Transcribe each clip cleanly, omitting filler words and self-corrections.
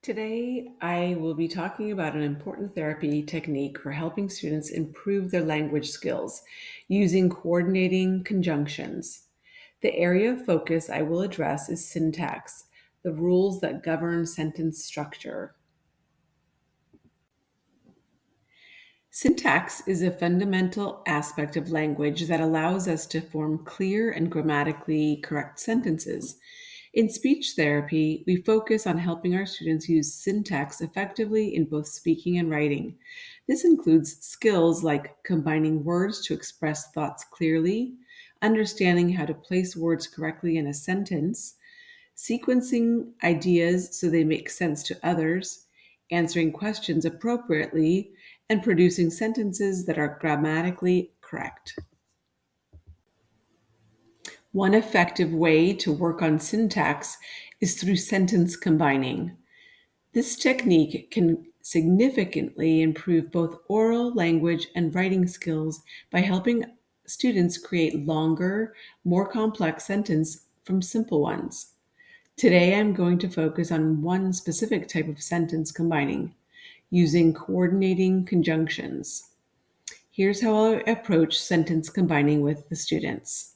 Today, I will be talking about an important therapy technique for helping students improve their language skills using coordinating conjunctions. The area of focus I will address is syntax, the rules that govern sentence structure. Syntax is a fundamental aspect of language that allows us to form clear and grammatically correct sentences. In speech therapy, we focus on helping our students use syntax effectively in both speaking and writing. This includes skills like combining words to express thoughts clearly, understanding how to place words correctly in a sentence, sequencing ideas so they make sense to others, answering questions appropriately, and producing sentences that are grammatically correct. One effective way to work on syntax is through sentence combining. This technique can significantly improve both oral language and writing skills by helping students create longer, more complex sentences from simple ones. Today, I'm going to focus on one specific type of sentence combining, using coordinating conjunctions. Here's how I approach sentence combining with the students.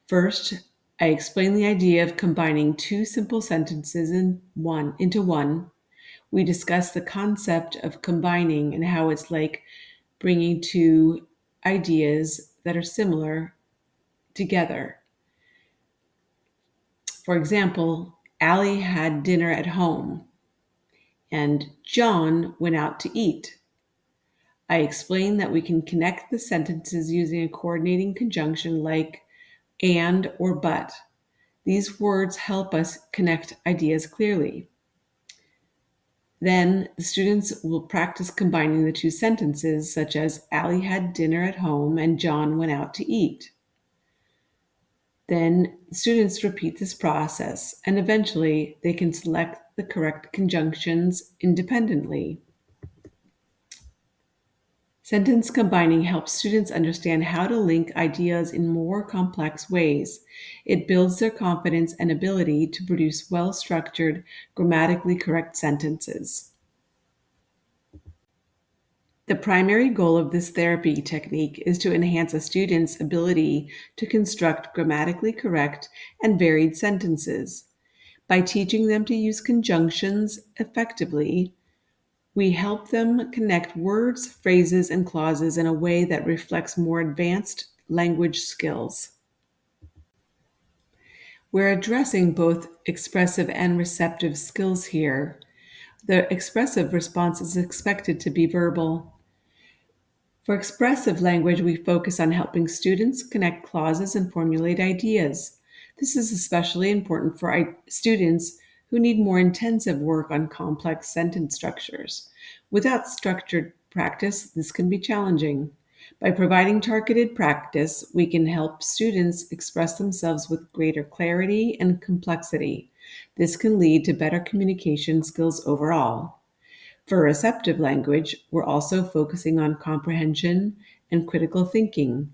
First, I explain the idea of combining two simple sentences into one. We discuss the concept of combining and how it's like bringing two ideas that are similar together. For example, Allie had dinner at home and John went out to eat. I explain that we can connect the sentences using a coordinating conjunction like and or but. These words help us connect ideas clearly. Then the students will practice combining the two sentences, such as Allie had dinner at home and John went out to eat. Then students repeat this process, and eventually they can select the correct conjunctions independently. Sentence combining helps students understand how to link ideas in more complex ways. It builds their confidence and ability to produce well-structured, grammatically correct sentences. The primary goal of this therapy technique is to enhance a student's ability to construct grammatically correct and varied sentences. By teaching them to use conjunctions effectively, we help them connect words, phrases, and clauses in a way that reflects more advanced language skills. We're addressing both expressive and receptive skills here. The expressive response is expected to be verbal. For expressive language, we focus on helping students connect clauses and formulate ideas. This is especially important for students who need more intensive work on complex sentence structures. Without structured practice, this can be challenging. By providing targeted practice, we can help students express themselves with greater clarity and complexity. This can lead to better communication skills overall. For receptive language, we're also focusing on comprehension and critical thinking.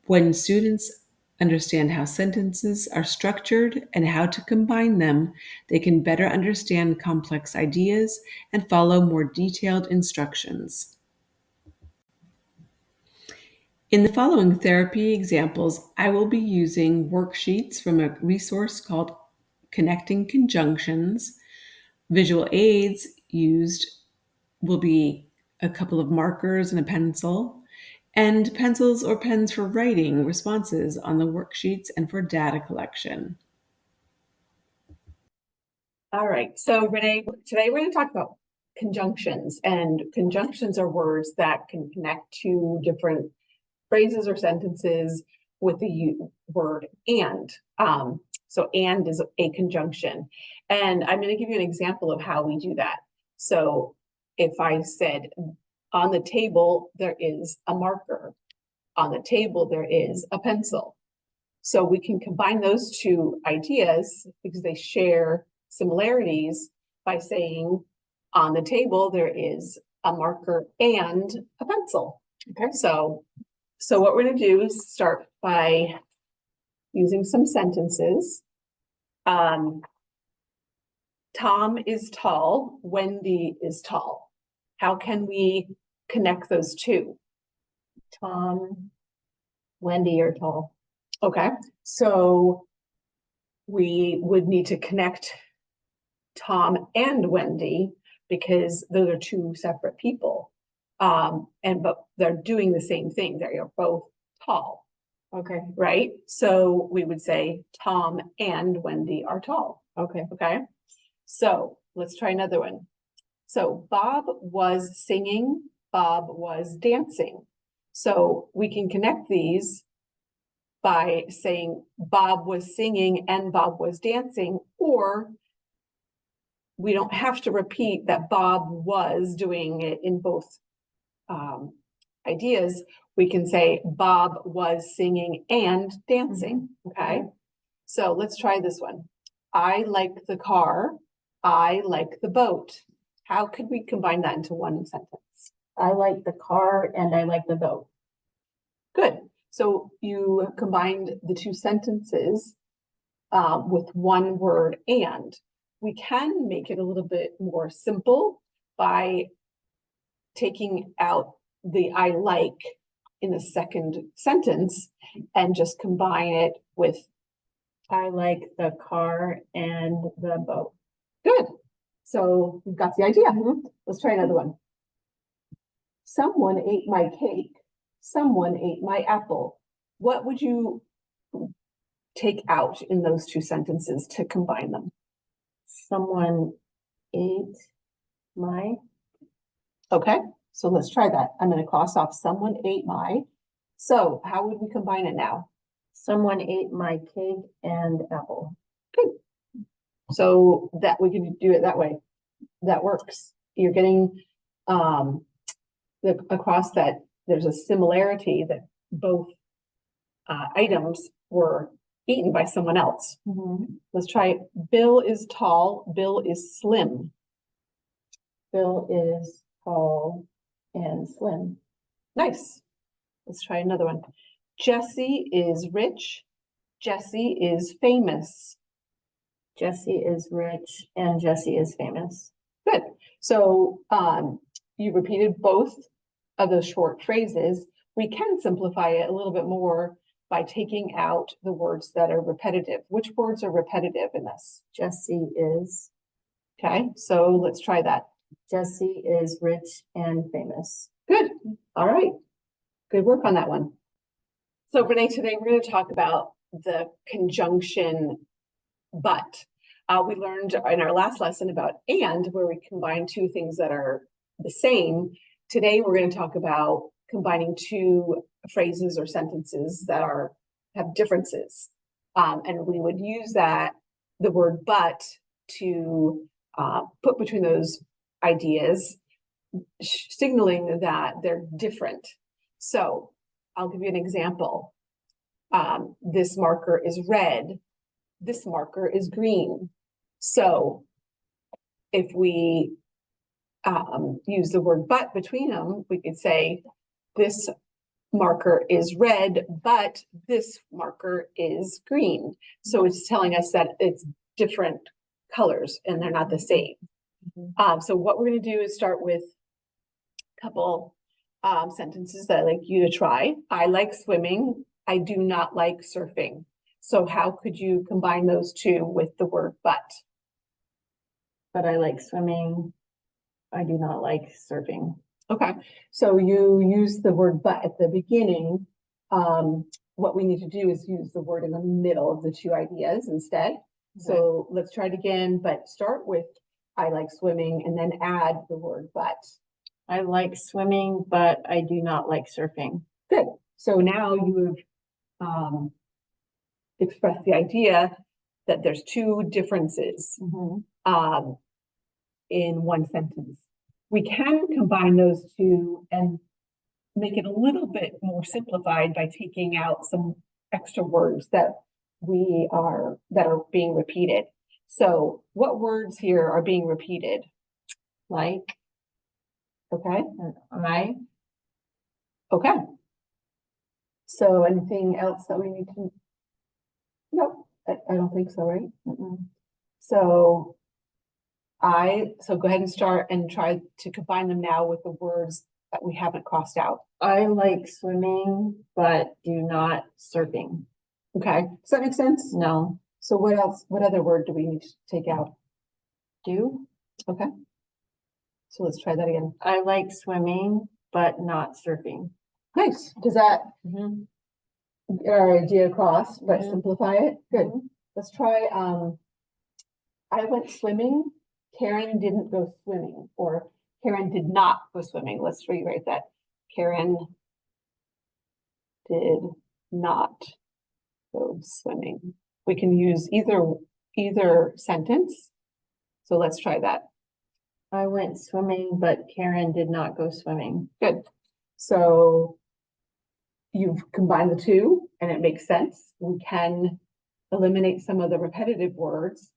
When students understand how sentences are structured and how to combine them, they can better understand complex ideas and follow more detailed instructions. In the following therapy examples, I will be using worksheets from a resource called Connecting Conjunctions. Visual aids used will be a couple of markers and a pencil, and pencils or pens for writing responses on the worksheets and for data collection. All right, so Renee, today we're going to talk about conjunctions, and conjunctions are words that can connect two different phrases or sentences with the word and. So and is a conjunction, and I'm going to give you an example of how we do that. So if I said, on the table there is a marker, on the table there is a pencil. So we can combine those two ideas because they share similarities by saying, on the table there is a marker and a pencil. Okay, so what we're going to do is start by using some sentences. Tom is tall, Wendy is tall. How can we connect those two? Tom, Wendy are tall. Okay, so we would need to connect Tom and Wendy because those are two separate people. But they're doing the same thing. They're both tall, Okay, right? So we would say Tom and Wendy are tall. okay. Okay, so let's try another one. So Bob was singing, Bob was dancing. So we can connect these by saying Bob was singing and Bob was dancing, or we don't have to repeat that Bob was doing it in both ideas. We can say Bob was singing and dancing, okay? So let's try this one. I like the car, I like the boat. How could we combine that into one sentence? I like the car and I like the boat. Good. So you have combined the two sentences with one word and. We can make it a little bit more simple by taking out the I like in the second sentence and just combine it with I like the car and the boat. good. So we've got the idea. Let's try another one. Someone ate my cake. Someone ate my apple. What would you take out in those two sentences to combine them? Someone ate my, Okay, so let's try that. I'm going to cross off someone ate my. So how would we combine it now? someone ate my cake and apple. So that we can do it that way. That works. You're getting across that there's a similarity that both items were eaten by someone else. Let's try it. Bill is tall, Bill is slim. Bill is tall and slim. Nice. Let's try another one. Jesse is rich, Jesse is famous. Jesse is rich and Jesse is famous. Good. So you repeated both of those short phrases. We can simplify it a little bit more by taking out the words that are repetitive. Which words are repetitive in this? Jesse is, Okay, so let's try that. Jesse is rich and famous. Good. All right. Good work on that one. So Renee, today we're going to talk about the conjunction but. We learned in our last lesson about and, where we combine two things that are the same. Today we're going to talk about combining two phrases or sentences that have differences. And we would use the word but to put between those ideas, signaling that they're different. So I'll give you an example. This marker is red. This marker is green. So if we use the word but between them, we could say this marker is red, but this marker is green. So it's telling us that it's different colors and they're not the same. So what we're going to do is start with a couple sentences that I'd like you to try. I like swimming. I do not like surfing. So how could you combine those two with the word but? But I like swimming. I do not like surfing. Okay, so you use the word but at the beginning. What we need to do is use the word in the middle of the two ideas instead. Okay. So let's try it again, but start with I like swimming and then add the word but. I like swimming, but I do not like surfing. Good. So now you have expressed the idea that there's two differences in one sentence. We can combine those two and make it a little bit more simplified by taking out some extra words that are being repeated. So what words here are being repeated? Like, okay, I, okay. So anything else that we need to? Nope, I don't think so, right? So So go ahead and start and try to combine them now with the words that we haven't crossed out. I like swimming, but do not surfing. Okay, does that make sense? No, So what else, what other word do we need to take out? do. Okay. So let's try that again. I like swimming, but not surfing. Nice. Does that Mhm. get our idea across, but Mhm. simplify it? Good. Mhm. Let's try, I went swimming, Karen didn't go swimming, or Karen did not go swimming. Let's rewrite that. Karen did not go swimming. We can use either sentence. So let's try that. I went swimming, but Karen did not go swimming. Good. So you've combined the two and it makes sense. We can eliminate some of the repetitive words.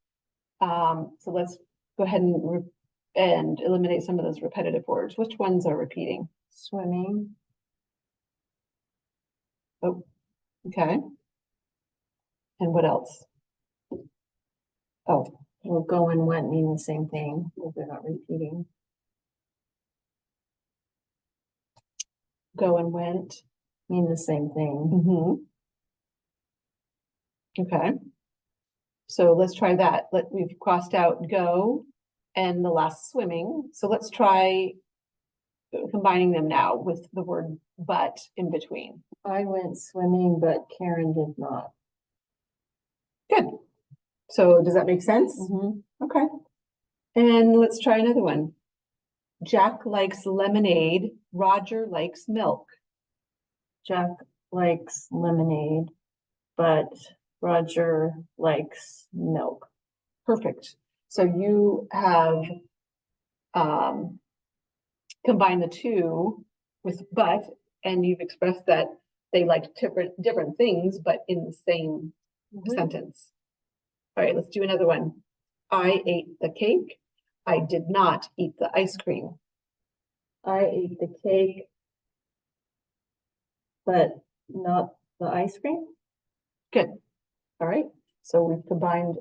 So let's go ahead and eliminate some of those repetitive words. Which ones are repeating? Swimming, Oh, okay. And what else? Oh, well, go and went mean the same thing, if they're not repeating. go and went. Mean the same thing. Okay. So let's try that. We've crossed out go and the last swimming. So let's try combining them now with the word but in between. I went swimming, but Karen did not. Good. So does that make sense? Mhm. Okay. And let's try another one. Jack likes lemonade. Roger likes milk. Jack likes lemonade, but Roger likes milk. Perfect. So you have combined the two with but, and you've expressed that they like different things, but in the same sentence. All right, let's do another one. I ate the cake. I did not eat the ice cream. I ate the cake, but not the ice cream. Good. All right. So we've combined.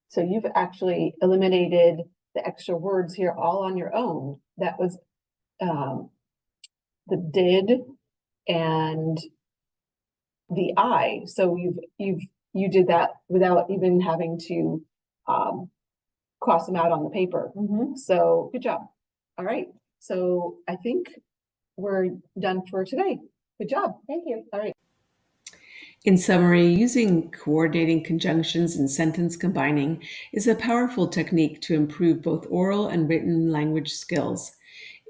So you've actually eliminated the extra words here all on your own. That was the did and the I. So you did that without even having to cross them out on the paper. So good job. All right. So I think we're done for today. Good job. Thank you. All right. In summary, using coordinating conjunctions and sentence combining is a powerful technique to improve both oral and written language skills.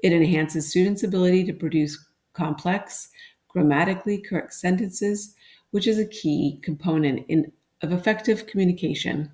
It enhances students' ability to produce complex, grammatically correct sentences, which is a key component of effective communication.